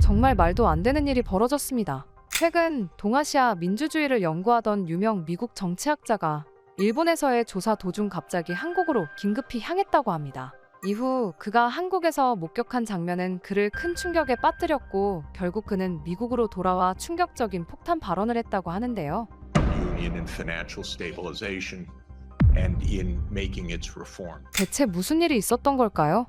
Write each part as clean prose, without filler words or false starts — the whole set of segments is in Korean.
정말 말도 안 되는 일이 벌어졌습니다. 최근 동아시아 민주주의를 연구하던 유명 미국 정치학자가 일본에서의 조사 도중 갑자기 한국으로 긴급히 향했다고 합니다. 이후 그가 한국에서 목격한 장면은 그를 큰 충격에 빠뜨렸고 결국 그는 미국으로 돌아와 충격적인 폭탄 발언을 했다고 하는데요. Union and financial stabilization and in making its reform. 대체 무슨 일이 있었던 걸까요?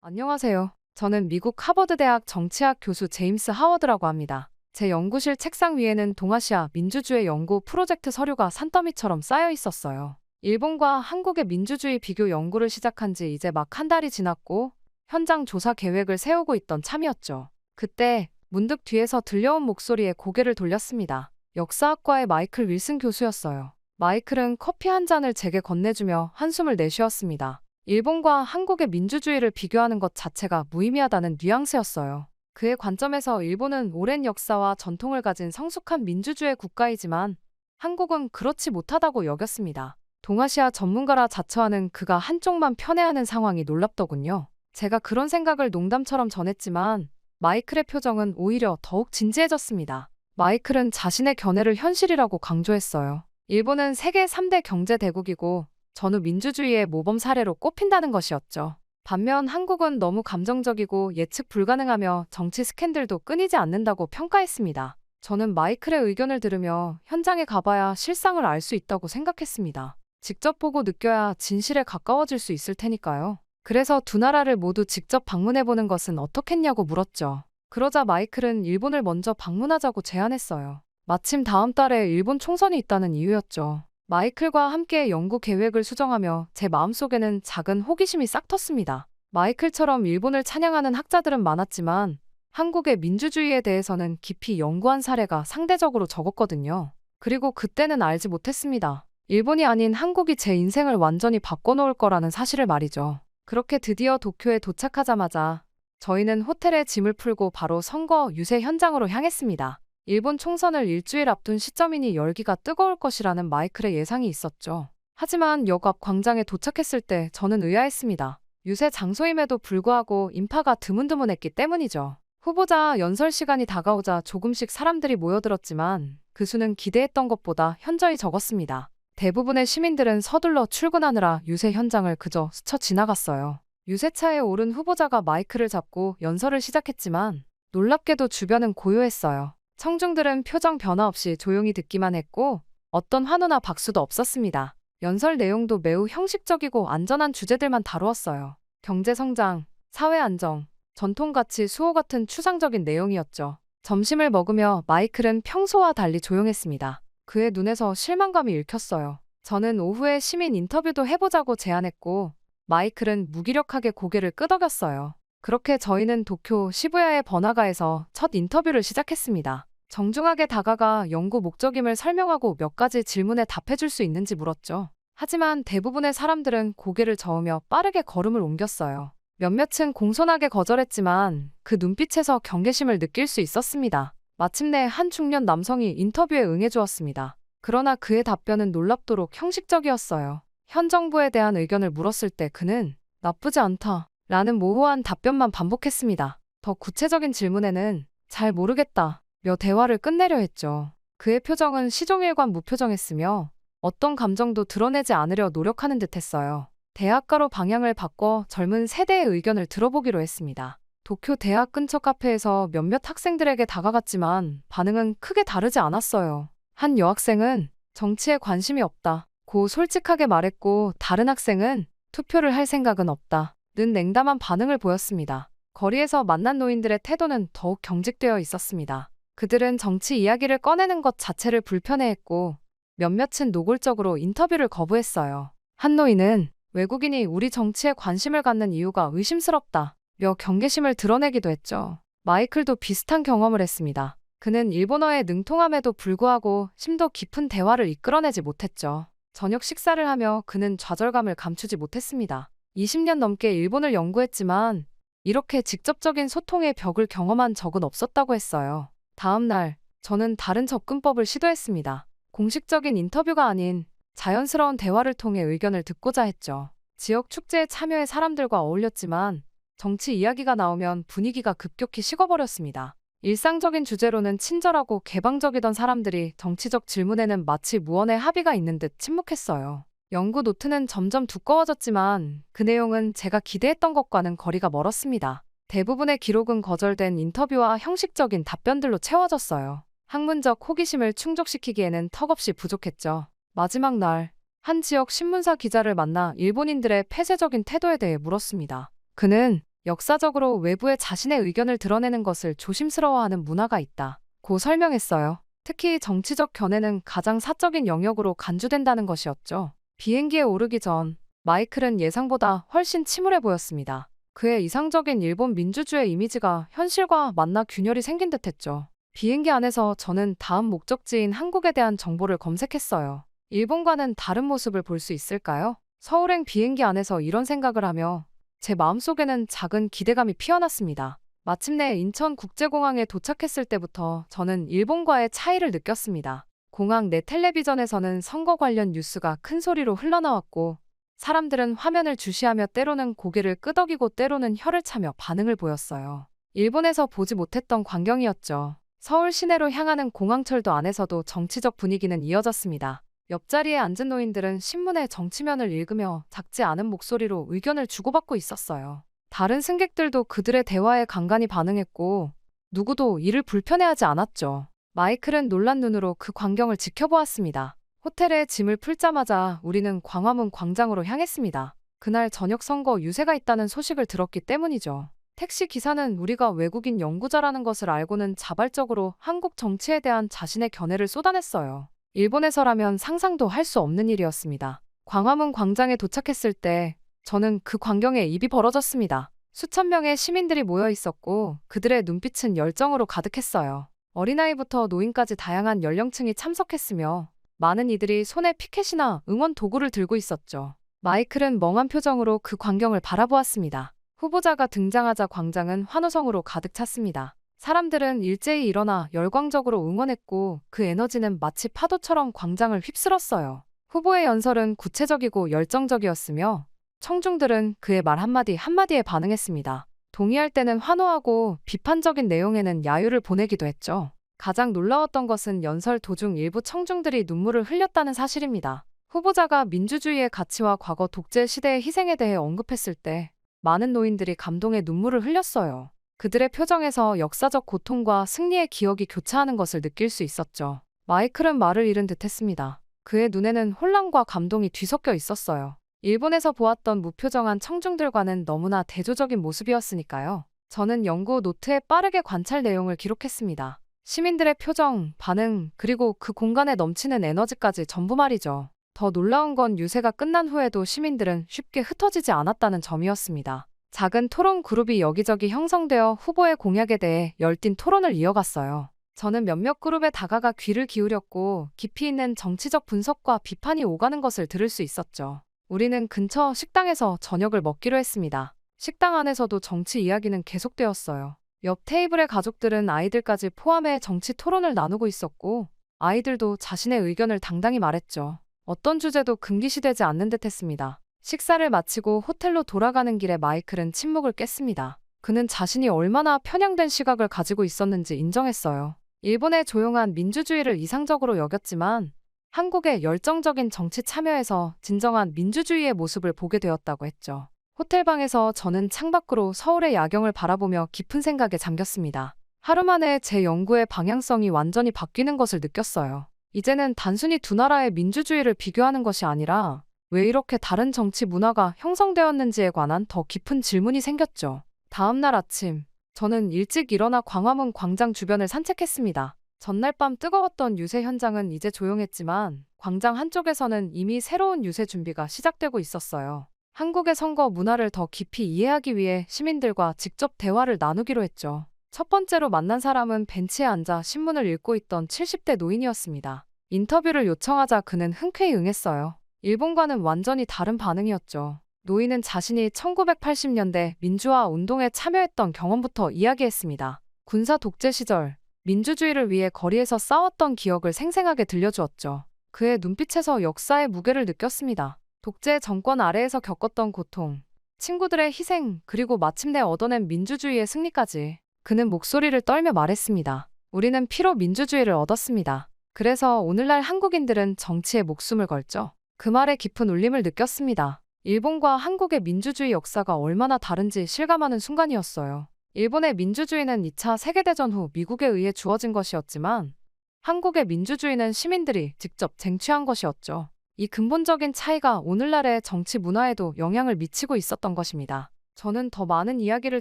안녕하세요. 저는 미국 하버드대학 정치학 교수 제임스 하워드라고 합니다. 제 연구실 책상 위에는 동아시아 민주주의 연구 프로젝트 서류가 산더미처럼 쌓여 있었어요. 일본과 한국의 민주주의 비교 연구를 시작한 지 이제 막 한 달이 지났고 현장 조사 계획을 세우고 있던 참이었죠. 그때 문득 뒤에서 들려온 목소리에 고개를 돌렸습니다. 역사학과의 마이클 윌슨 교수였어요. 마이클은 커피 한 잔을 제게 건네주며 한숨을 내쉬었습니다. 일본과 한국의 민주주의를 비교하는 것 자체가 무의미하다는 뉘앙스였어요. 그의 관점에서 일본은 오랜 역사와 전통을 가진 성숙한 민주주의 국가이지만 한국은 그렇지 못하다고 여겼습니다. 동아시아 전문가라 자처하는 그가 한쪽만 편애하는 상황이 놀랍더군요. 제가 그런 생각을 농담처럼 전했지만 마이클의 표정은 오히려 더욱 진지해졌습니다. 마이클은 자신의 견해를 현실이라고 강조했어요. 일본은 세계 3대 경제 대국이고 전후 민주주의의 모범 사례로 꼽힌다는 것이었죠. 반면 한국은 너무 감정적이고 예측 불가능하며 정치 스캔들도 끊이지 않는다고 평가했습니다. 저는 마이클의 의견을 들으며 현장에 가봐야 실상을 알 수 있다고 생각했습니다. 직접 보고 느껴야 진실에 가까워질 수 있을 테니까요. 그래서 두 나라를 모두 직접 방문해보는 것은 어떻겠냐고 물었죠. 그러자 마이클은 일본을 먼저 방문하자고 제안했어요. 마침 다음 달에 일본 총선이 있다는 이유였죠. 마이클과 함께 연구 계획을 수정하며 제 마음속에는 작은 호기심이 싹 텄습니다. 마이클처럼 일본을 찬양하는 학자들은 많았지만 한국의 민주주의에 대해서는 깊이 연구한 사례가 상대적으로 적었거든요. 그리고 그때는 알지 못했습니다. 일본이 아닌 한국이 제 인생을 완전히 바꿔놓을 거라는 사실을 말이죠. 그렇게 드디어 도쿄에 도착하자마자 저희는 호텔에 짐을 풀고 바로 선거 유세 현장으로 향했습니다. 일본 총선을 일주일 앞둔 시점이니 열기가 뜨거울 것이라는 마이클의 예상이 있었죠. 하지만 역 앞 광장에 도착했을 때 저는 의아했습니다. 유세 장소임에도 불구하고 인파가 드문드문했기 때문이죠. 후보자 연설 시간이 다가오자 조금씩 사람들이 모여들었지만 그 수는 기대했던 것보다 현저히 적었습니다. 대부분의 시민들은 서둘러 출근하느라 유세 현장을 그저 스쳐 지나갔어요. 유세차에 오른 후보자가 마이크를 잡고 연설을 시작했지만 놀랍게도 주변은 고요했어요. 청중들은 표정 변화 없이 조용히 듣기만 했고 어떤 환호나 박수도 없었습니다. 연설 내용도 매우 형식적이고 안전한 주제들만 다루었어요. 경제 성장, 사회 안정, 전통가치 수호 같은 추상적인 내용이었죠. 점심을 먹으며 마이클은 평소와 달리 조용했습니다. 그의 눈에서 실망감이 읽혔어요. 저는 오후에 시민 인터뷰도 해보자고 제안했고 마이클은 무기력하게 고개를 끄덕였어요. 그렇게 저희는 도쿄 시부야의 번화가에서 첫 인터뷰를 시작했습니다. 정중하게 다가가 연구 목적임을 설명하고 몇 가지 질문에 답해줄 수 있는지 물었죠. 하지만 대부분의 사람들은 고개를 저으며 빠르게 걸음을 옮겼어요. 몇몇은 공손하게 거절했지만 그 눈빛에서 경계심을 느낄 수 있었습니다. 마침내 한 중년 남성이 인터뷰에 응해주었습니다. 그러나 그의 답변은 놀랍도록 형식적이었어요. 현 정부에 대한 의견을 물었을 때 그는 나쁘지 않다 라는 모호한 답변만 반복했습니다. 더 구체적인 질문에는 잘 모르겠다 며 대화를 끝내려 했죠. 그의 표정은 시종일관 무표정했으며 어떤 감정도 드러내지 않으려 노력하는 듯했어요. 대학가로 방향을 바꿔 젊은 세대의 의견을 들어보기로 했습니다. 도쿄 대학 근처 카페에서 몇몇 학생들에게 다가갔지만 반응은 크게 다르지 않았어요. 한 여학생은 정치에 관심이 없다 고 솔직하게 말했고 다른 학생은 투표를 할 생각은 없다 는 냉담한 반응을 보였습니다. 거리에서 만난 노인들의 태도는 더욱 경직되어 있었습니다. 그들은 정치 이야기를 꺼내는 것 자체를 불편해했고 몇몇은 노골적으로 인터뷰를 거부했어요. 한 노인은 외국인이 우리 정치에 관심을 갖는 이유가 의심스럽다 며 경계심을 드러내기도 했죠. 마이클도 비슷한 경험을 했습니다. 그는 일본어에 능통함에도 불구하고 심도 깊은 대화를 이끌어내지 못했죠. 저녁 식사를 하며 그는 좌절감을 감추지 못했습니다. 20년 넘게 일본을 연구했지만 이렇게 직접적인 소통의 벽을 경험한 적은 없었다고 했어요. 다음 날 저는 다른 접근법을 시도했습니다. 공식적인 인터뷰가 아닌 자연스러운 대화를 통해 의견을 듣고자 했죠. 지역 축제에 참여해 사람들과 어울렸지만 정치 이야기가 나오면 분위기가 급격히 식어버렸습니다. 일상적인 주제로는 친절하고 개방적이던 사람들이 정치적 질문에는 마치 무언의 합의가 있는 듯 침묵했어요. 연구 노트는 점점 두꺼워졌지만 그 내용은 제가 기대했던 것과는 거리가 멀었습니다. 대부분의 기록은 거절된 인터뷰와 형식적인 답변들로 채워졌어요. 학문적 호기심을 충족시키기에는 턱없이 부족했죠. 마지막 날, 한 지역 신문사 기자를 만나 일본인들의 폐쇄적인 태도에 대해 물었습니다. 그는 역사적으로 외부에 자신의 의견을 드러내는 것을 조심스러워하는 문화가 있다 고 설명했어요. 특히 정치적 견해는 가장 사적인 영역으로 간주된다는 것이었죠. 비행기에 오르기 전 마이클은 예상보다 훨씬 침울해 보였습니다. 그의 이상적인 일본 민주주의 이미지가 현실과 만나 균열이 생긴 듯했죠. 비행기 안에서 저는 다음 목적지인 한국에 대한 정보를 검색했어요. 일본과는 다른 모습을 볼 수 있을까요? 서울행 비행기 안에서 이런 생각을 하며 제 마음속에는 작은 기대감이 피어났습니다. 마침내 인천국제공항에 도착했을 때부터 저는 일본과의 차이를 느꼈습니다. 공항 내 텔레비전에서는 선거 관련 뉴스가 큰 소리로 흘러나왔고 사람들은 화면을 주시하며 때로는 고개를 끄덕이고 때로는 혀를 차며 반응을 보였어요. 일본에서 보지 못했던 광경이었죠. 서울 시내로 향하는 공항철도 안에서도 정치적 분위기는 이어졌습니다. 옆자리에 앉은 노인들은 신문의 정치면을 읽으며 작지 않은 목소리로 의견을 주고받고 있었어요. 다른 승객들도 그들의 대화에 간간히 반응했고 누구도 이를 불편해하지 않았죠. 마이클은 놀란 눈으로 그 광경을 지켜보았습니다. 호텔에 짐을 풀자마자 우리는 광화문 광장으로 향했습니다. 그날 저녁 선거 유세가 있다는 소식을 들었기 때문이죠. 택시 기사는 우리가 외국인 연구자라는 것을 알고는 자발적으로 한국 정치에 대한 자신의 견해를 쏟아냈어요. 일본에서라면 상상도 할 수 없는 일이었습니다. 광화문 광장에 도착했을 때 저는 그 광경에 입이 벌어졌습니다. 수천 명의 시민들이 모여 있었고 그들의 눈빛은 열정으로 가득했어요. 어린아이부터 노인까지 다양한 연령층이 참석했으며 많은 이들이 손에 피켓이나 응원 도구를 들고 있었죠. 마이클은 멍한 표정으로 그 광경을 바라보았습니다. 후보자가 등장하자 광장은 환호성으로 가득 찼습니다. 사람들은 일제히 일어나 열광적으로 응원했고 그 에너지는 마치 파도처럼 광장을 휩쓸었어요. 후보의 연설은 구체적이고 열정적이었으며 청중들은 그의 말 한마디 한마디에 반응했습니다. 동의할 때는 환호하고 비판적인 내용에는 야유를 보내기도 했죠. 가장 놀라웠던 것은 연설 도중 일부 청중들이 눈물을 흘렸다는 사실입니다. 후보자가 민주주의의 가치와 과거 독재 시대의 희생에 대해 언급했을 때 많은 노인들이 감동의 눈물을 흘렸어요. 그들의 표정에서 역사적 고통과 승리의 기억이 교차하는 것을 느낄 수 있었죠. 마이클은 말을 잃은 듯했습니다. 그의 눈에는 혼란과 감동이 뒤섞여 있었어요. 일본에서 보았던 무표정한 청중들과는 너무나 대조적인 모습이었으니까요. 저는 연구 노트에 빠르게 관찰 내용을 기록했습니다. 시민들의 표정, 반응, 그리고 그 공간에 넘치는 에너지까지 전부 말이죠. 더 놀라운 건 유세가 끝난 후에도 시민들은 쉽게 흩어지지 않았다는 점이었습니다. 작은 토론 그룹이 여기저기 형성되어 후보의 공약에 대해 열띤 토론을 이어갔어요. 저는 몇몇 그룹에 다가가 귀를 기울였고 깊이 있는 정치적 분석과 비판이 오가는 것을 들을 수 있었죠. 우리는 근처 식당에서 저녁을 먹기로 했습니다. 식당 안에서도 정치 이야기는 계속되었어요. 옆 테이블의 가족들은 아이들까지 포함해 정치 토론을 나누고 있었고 아이들도 자신의 의견을 당당히 말했죠. 어떤 주제도 금기시되지 않는 듯 했습니다. 식사를 마치고 호텔로 돌아가는 길에 마이클은 침묵을 깼습니다. 그는 자신이 얼마나 편향된 시각을 가지고 있었는지 인정했어요. 일본의 조용한 민주주의를 이상적으로 여겼지만 한국의 열정적인 정치 참여에서 진정한 민주주의의 모습을 보게 되었다고 했죠. 호텔방에서 저는 창밖으로 서울의 야경을 바라보며 깊은 생각에 잠겼습니다. 하루 만에 제 연구의 방향성이 완전히 바뀌는 것을 느꼈어요. 이제는 단순히 두 나라의 민주주의를 비교하는 것이 아니라 왜 이렇게 다른 정치 문화가 형성되었는지에 관한 더 깊은 질문이 생겼죠. 다음 날 아침, 저는 일찍 일어나 광화문 광장 주변을 산책했습니다. 전날 밤 뜨거웠던 유세 현장은 이제 조용했지만 광장 한쪽에서는 이미 새로운 유세 준비가 시작되고 있었어요. 한국의 선거 문화를 더 깊이 이해하기 위해 시민들과 직접 대화를 나누기로 했죠. 첫 번째로 만난 사람은 벤치에 앉아 신문을 읽고 있던 70대 노인이었습니다. 인터뷰를 요청하자 그는 흔쾌히 응했어요. 일본과는 완전히 다른 반응이었죠. 노인은 자신이 1980년대 민주화 운동에 참여했던 경험부터 이야기했습니다. 군사 독재 시절 민주주의를 위해 거리에서 싸웠던 기억을 생생하게 들려주었죠. 그의 눈빛에서 역사의 무게를 느꼈습니다. 독재 정권 아래에서 겪었던 고통, 친구들의 희생, 그리고 마침내 얻어낸 민주주의의 승리까지. 그는 목소리를 떨며 말했습니다. 우리는 피로 민주주의를 얻었습니다. 그래서 오늘날 한국인들은 정치에 목숨을 걸죠. 그 말에 깊은 울림을 느꼈습니다. 일본과 한국의 민주주의 역사가 얼마나 다른지 실감하는 순간이었어요. 일본의 민주주의는 2차 세계대전 후 미국에 의해 주어진 것이었지만 한국의 민주주의는 시민들이 직접 쟁취한 것이었죠. 이 근본적인 차이가 오늘날의 정치 문화에도 영향을 미치고 있었던 것입니다. 저는 더 많은 이야기를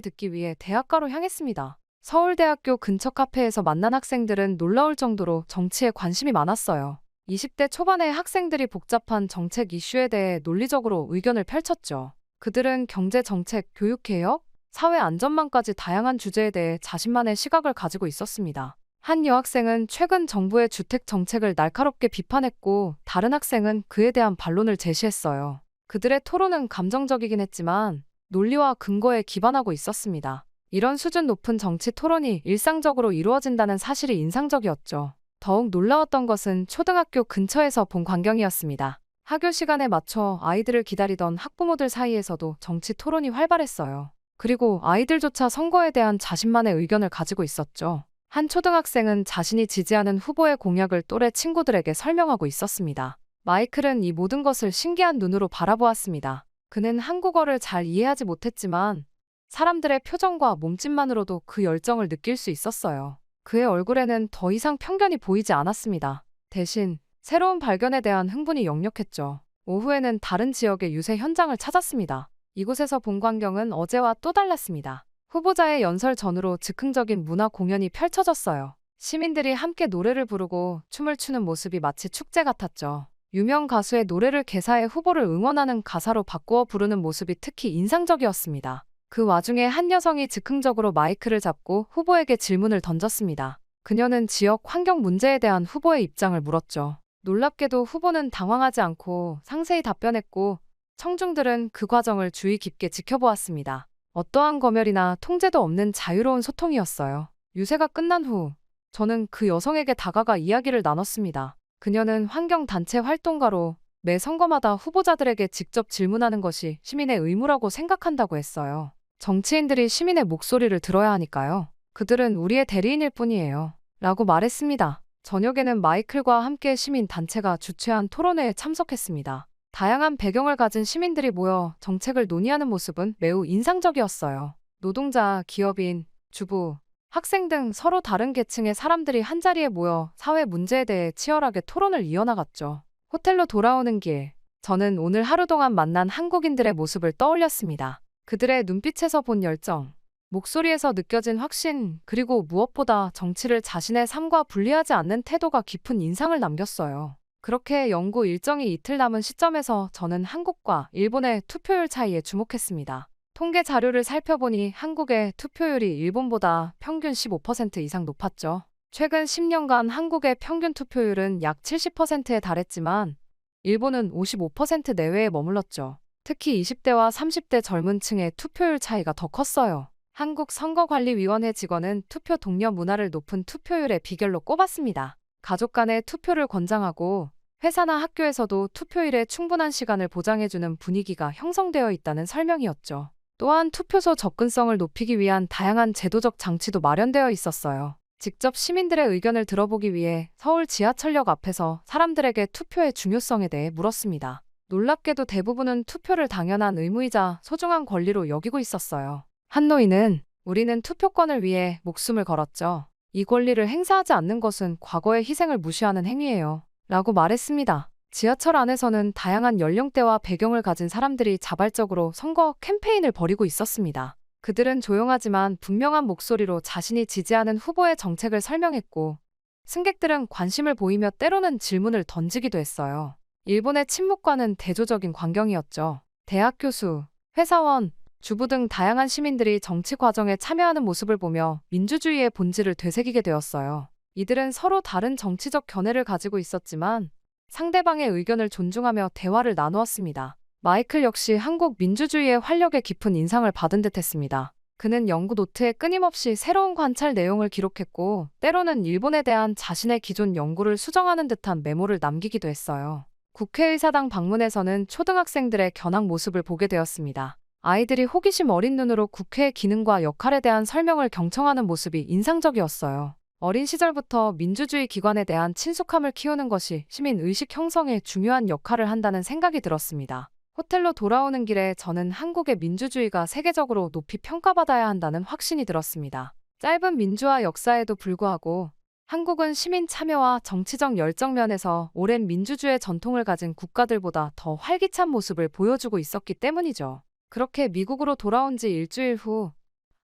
듣기 위해 대학가로 향했습니다. 서울대학교 근처 카페에서 만난 학생들은 놀라울 정도로 정치에 관심이 많았어요. 20대 초반의 학생들이 복잡한 정책 이슈에 대해 논리적으로 의견을 펼쳤죠. 그들은 경제 정책, 교육 개혁, 사회 안전망까지 다양한 주제에 대해 자신만의 시각을 가지고 있었습니다. 한 여학생은 최근 정부의 주택 정책을 날카롭게 비판했고 다른 학생은 그에 대한 반론을 제시했어요. 그들의 토론은 감정적이긴 했지만 논리와 근거에 기반하고 있었습니다. 이런 수준 높은 정치 토론이 일상적으로 이루어진다는 사실이 인상적이었죠. 더욱 놀라웠던 것은 초등학교 근처에서 본 광경이었습니다. 학교 시간에 맞춰 아이들을 기다리던 학부모들 사이에서도 정치 토론이 활발했어요. 그리고 아이들조차 선거에 대한 자신만의 의견을 가지고 있었죠. 한 초등학생은 자신이 지지하는 후보의 공약을 또래 친구들에게 설명하고 있었습니다. 마이클은 이 모든 것을 신기한 눈으로 바라보았습니다. 그는 한국어를 잘 이해하지 못했지만 사람들의 표정과 몸짓만으로도 그 열정을 느낄 수 있었어요. 그의 얼굴에는 더 이상 편견이 보이지 않았습니다. 대신 새로운 발견에 대한 흥분이 역력했죠. 오후에는 다른 지역의 유세 현장을 찾았습니다. 이곳에서 본 광경은 어제와 또 달랐습니다. 후보자의 연설 전후로 즉흥적인 문화 공연이 펼쳐졌어요. 시민들이 함께 노래를 부르고 춤을 추는 모습이 마치 축제 같았죠. 유명 가수의 노래를 개사해 후보를 응원하는 가사로 바꾸어 부르는 모습이 특히 인상적이었습니다. 그 와중에 한 여성이 즉흥적으로 마이크를 잡고 후보에게 질문을 던졌습니다. 그녀는 지역 환경 문제에 대한 후보의 입장을 물었죠. 놀랍게도 후보는 당황하지 않고 상세히 답변했고 청중들은 그 과정을 주의 깊게 지켜보았습니다. 어떠한 검열이나 통제도 없는 자유로운 소통이었어요. 유세가 끝난 후 저는 그 여성에게 다가가 이야기를 나눴습니다. 그녀는 환경단체 활동가로 매 선거마다 후보자들에게 직접 질문하는 것이 시민의 의무라고 생각한다고 했어요. 정치인들이 시민의 목소리를 들어야 하니까요. 그들은 우리의 대리인일 뿐이에요. 라고 말했습니다. 저녁에는 마이클과 함께 시민단체가 주최한 토론회에 참석했습니다. 다양한 배경을 가진 시민들이 모여 정책을 논의하는 모습은 매우 인상적이었어요. 노동자, 기업인, 주부, 학생 등 서로 다른 계층의 사람들이 한자리에 모여 사회 문제에 대해 치열하게 토론을 이어나갔죠. 호텔로 돌아오는 길, 저는 오늘 하루 동안 만난 한국인들의 모습을 떠올렸습니다. 그들의 눈빛에서 본 열정, 목소리에서 느껴진 확신, 그리고 무엇보다 정치를 자신의 삶과 분리하지 않는 태도가 깊은 인상을 남겼어요. 그렇게 연구 일정이 이틀 남은 시점에서 저는 한국과 일본의 투표율 차이에 주목했습니다. 통계 자료를 살펴보니 한국의 투표율이 일본보다 평균 15% 이상 높았죠. 최근 10년간 한국의 평균 투표율은 약 70%에 달했지만 일본은 55% 내외에 머물렀죠. 특히 20대와 30대 젊은 층의 투표율 차이가 더 컸어요. 한국선거관리위원회 직원은 투표 독려 문화를 높은 투표율의 비결로 꼽았습니다. 가족 간의 투표를 권장하고 회사나 학교에서도 투표일에 충분한 시간을 보장해주는 분위기가 형성되어 있다는 설명이었죠. 또한 투표소 접근성을 높이기 위한 다양한 제도적 장치도 마련되어 있었어요. 직접 시민들의 의견을 들어보기 위해 서울 지하철역 앞에서 사람들에게 투표의 중요성에 대해 물었습니다. 놀랍게도 대부분은 투표를 당연한 의무이자 소중한 권리로 여기고 있었어요. 한 노인은 우리는 투표권을 위해 목숨을 걸었죠. 이 권리를 행사하지 않는 것은 과거의 희생을 무시하는 행위예요. 라고 말했습니다. 지하철 안에서는 다양한 연령대와 배경을 가진 사람들이 자발적으로 선거 캠페인을 벌이고 있었습니다. 그들은 조용하지만 분명한 목소리로 자신이 지지하는 후보의 정책을 설명했고 승객들은 관심을 보이며 때로는 질문을 던지기도 했어요. 일본의 침묵과는 대조적인 광경이었죠. 대학 교수, 회사원, 주부 등 다양한 시민들이 정치 과정에 참여하는 모습을 보며 민주주의의 본질을 되새기게 되었어요. 이들은 서로 다른 정치적 견해를 가지고 있었지만 상대방의 의견을 존중하며 대화를 나누었습니다. 마이클 역시 한국 민주주의의 활력에 깊은 인상을 받은 듯했습니다. 그는 연구 노트에 끊임없이 새로운 관찰 내용을 기록했고 때로는 일본에 대한 자신의 기존 연구를 수정하는 듯한 메모를 남기기도 했어요. 국회의사당 방문에서는 초등학생들의 견학 모습을 보게 되었습니다. 아이들이 호기심 어린 눈으로 국회의 기능과 역할에 대한 설명을 경청하는 모습이 인상적이었어요. 어린 시절부터 민주주의 기관에 대한 친숙함을 키우는 것이 시민 의식 형성에 중요한 역할을 한다는 생각이 들었습니다. 호텔로 돌아오는 길에 저는 한국의 민주주의가 세계적으로 높이 평가받아야 한다는 확신이 들었습니다. 짧은 민주화 역사에도 불구하고 한국은 시민 참여와 정치적 열정 면에서 오랜 민주주의 전통을 가진 국가들보다 더 활기찬 모습을 보여주고 있었기 때문이죠. 그렇게 미국으로 돌아온 지 일주일 후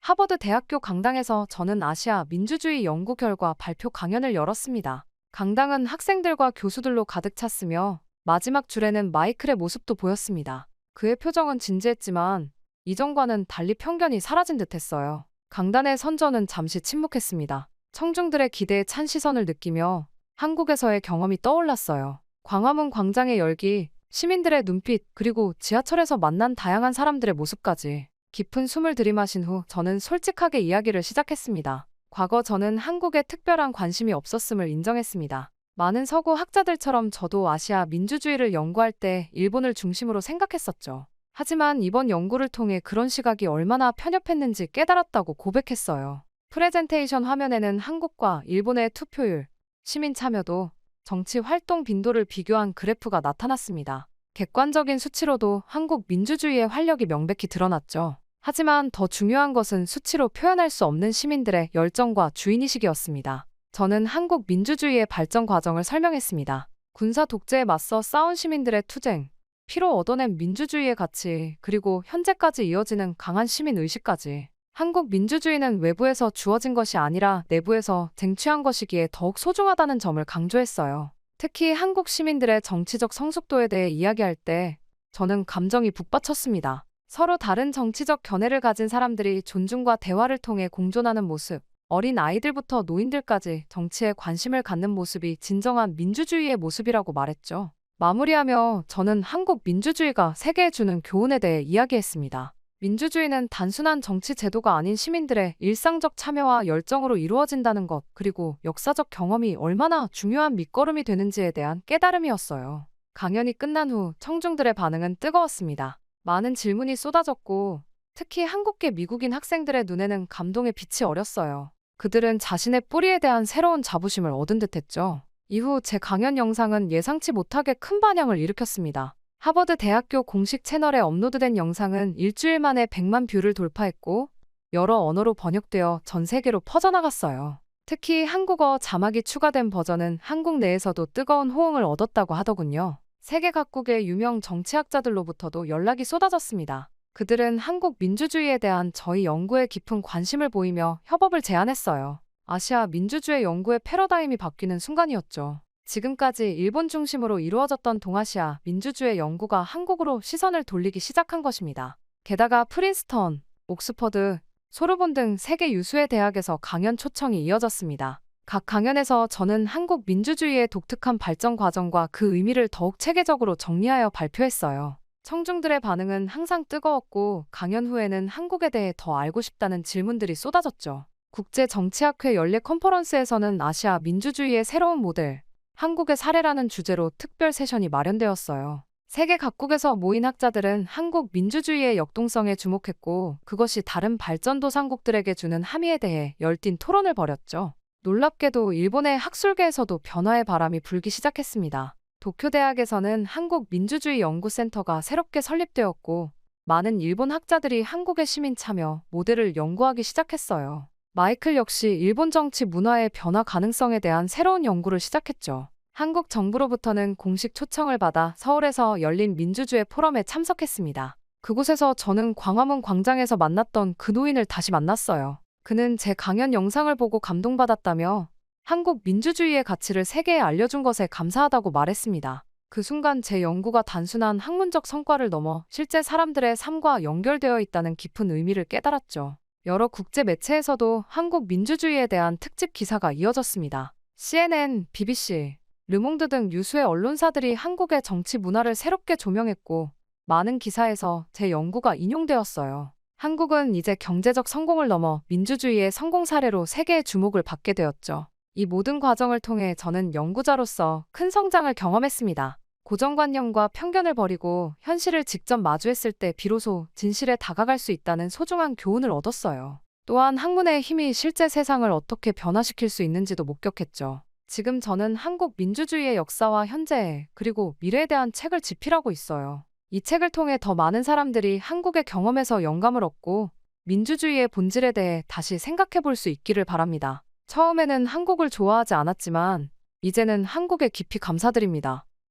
하버드 대학교 강당에서 저는 아시아 민주주의 연구 결과 발표 강연을 열었습니다. 강당은 학생들과 교수들로 가득 찼으며 마지막 줄에는 마이클의 모습도 보였습니다. 그의 표정은 진지했지만 이전과는 달리 편견이 사라진 듯했어요. 강단의 선전은 잠시 침묵했습니다. 청중들의 기대에 찬 시선을 느끼며 한국에서의 경험이 떠올랐어요. 광화문 광장의 열기, 시민들의 눈빛, 그리고 지하철에서 만난 다양한 사람들의 모습까지. 깊은 숨을 들이마신 후 저는 솔직하게 이야기를 시작했습니다. 과거 저는 한국에 특별한 관심이 없었음을 인정했습니다. 많은 서구 학자들처럼 저도 아시아 민주주의를 연구할 때 일본을 중심으로 생각했었죠. 하지만 이번 연구를 통해 그런 시각이 얼마나 편협했는지 깨달았다고 고백했어요. 프레젠테이션 화면에는 한국과 일본의 투표율, 시민 참여도, 정치 활동 빈도를 비교한 그래프가 나타났습니다. 객관적인 수치로도 한국 민주주의의 활력이 명백히 드러났죠. 하지만 더 중요한 것은 수치로 표현할 수 없는 시민들의 열정과 주인의식이었습니다. 저는 한국 민주주의의 발전 과정을 설명했습니다. 군사 독재에 맞서 싸운 시민들의 투쟁, 피로 얻어낸 민주주의의 가치, 그리고 현재까지 이어지는 강한 시민 의식까지. 한국 민주주의는 외부에서 주어진 것이 아니라 내부에서 쟁취한 것이기에 더욱 소중하다는 점을 강조했어요. 특히 한국 시민들의 정치적 성숙도에 대해 이야기할 때 저는 감정이 북받쳤습니다. 서로 다른 정치적 견해를 가진 사람들이 존중과 대화를 통해 공존하는 모습, 어린 아이들부터 노인들까지 정치에 관심을 갖는 모습이 진정한 민주주의의 모습이라고 말했죠. 마무리하며 저는 한국 민주주의가 세계에 주는 교훈에 대해 이야기했습니다. 민주주의는 단순한 정치 제도가 아닌 시민들의 일상적 참여와 열정으로 이루어진다는 것, 그리고 역사적 경험이 얼마나 중요한 밑거름이 되는지에 대한 깨달음이었어요. 강연이 끝난 후 청중들의 반응은 뜨거웠습니다. 많은 질문이 쏟아졌고, 특히 한국계 미국인 학생들의 눈에는 감동의 빛이 어렸어요. 그들은 자신의 뿌리에 대한 새로운 자부심을 얻은 듯했죠. 이후 제 강연 영상은 예상치 못하게 큰 반향을 일으켰습니다. 하버드 대학교 공식 채널에 업로드된 영상은 일주일 만에 100만 뷰를 돌파했고 여러 언어로 번역되어 전 세계로 퍼져나갔어요. 특히 한국어 자막이 추가된 버전은 한국 내에서도 뜨거운 호응을 얻었다고 하더군요. 세계 각국의 유명 정치학자들로부터도 연락이 쏟아졌습니다. 그들은 한국 민주주의에 대한 저희 연구에 깊은 관심을 보이며 협업을 제안했어요. 아시아 민주주의 연구의 패러다임이 바뀌는 순간이었죠. 지금까지 일본 중심으로 이루어졌던 동아시아 민주주의 연구가 한국으로 시선을 돌리기 시작한 것입니다. 게다가 프린스턴, 옥스퍼드, 소르본 등 세계 유수의 대학에서 강연 초청이 이어졌습니다. 각 강연에서 저는 한국 민주주의의 독특한 발전 과정과 그 의미를 더욱 체계적으로 정리하여 발표했어요. 청중들의 반응은 항상 뜨거웠고 강연 후에는 한국에 대해 더 알고 싶다는 질문들이 쏟아졌죠. 국제정치학회 연례 컨퍼런스에서는 아시아 민주주의의 새로운 모델, 한국의 사례라는 주제로 특별 세션이 마련되었어요. 세계 각국에서 모인 학자들은 한국 민주주의의 역동성에 주목했고 그것이 다른 발전도상국들에게 주는 함의에 대해 열띤 토론을 벌였죠. 놀랍게도 일본의 학술계에서도 변화의 바람이 불기 시작했습니다. 도쿄대학에서는 한국민주주의연구센터가 새롭게 설립되었고 많은 일본 학자들이 한국의 시민 참여 모델을 연구하기 시작했어요. 마이클 역시 일본 정치 문화의 변화 가능성에 대한 새로운 연구를 시작했죠. 한국 정부로부터는 공식 초청을 받아 서울에서 열린 민주주의 포럼에 참석했습니다. 그곳에서 저는 광화문 광장에서 만났던 그 노인을 다시 만났어요. 그는 제 강연 영상을 보고 감동받았다며 한국 민주주의의 가치를 세계에 알려준 것에 감사하다고 말했습니다. 그 순간 제 연구가 단순한 학문적 성과를 넘어 실제 사람들의 삶과 연결되어 있다는 깊은 의미를 깨달았죠. 여러 국제 매체에서도 한국 민주주의에 대한 특집 기사가 이어졌습니다. CNN, BBC, 르몽드 등 유수의 언론사들이 한국의 정치 문화를 새롭게 조명했고 많은 기사에서 제 연구가 인용되었어요. 한국은 이제 경제적 성공을 넘어 민주주의의 성공 사례로 세계의 주목을 받게 되었죠. 이 모든 과정을 통해 저는 연구자로서 큰 성장을 경험했습니다. 고정관념과 편견을 버리고 현실을 직접 마주했을 때 비로소 진실에 다가갈 수 있다는 소중한 교훈을 얻었어요. 또한 학문의 힘이 실제 세상을 어떻게 변화시킬 수 있는지도 목격했죠. 지금 저는 한국 민주주의의 역사와 현재, 그리고 미래에 대한 책을 집필하고 있어요. 이 책을 통해 더 많은 사람들이 한국의 경험에서 영감을 얻고 민주주의의 본질에 대해 다시 생각해 볼 수 있기를 바랍니다. 처음에는 한국을 좋아하지 않았지만 이제는 한국에 깊이 감사드립니다.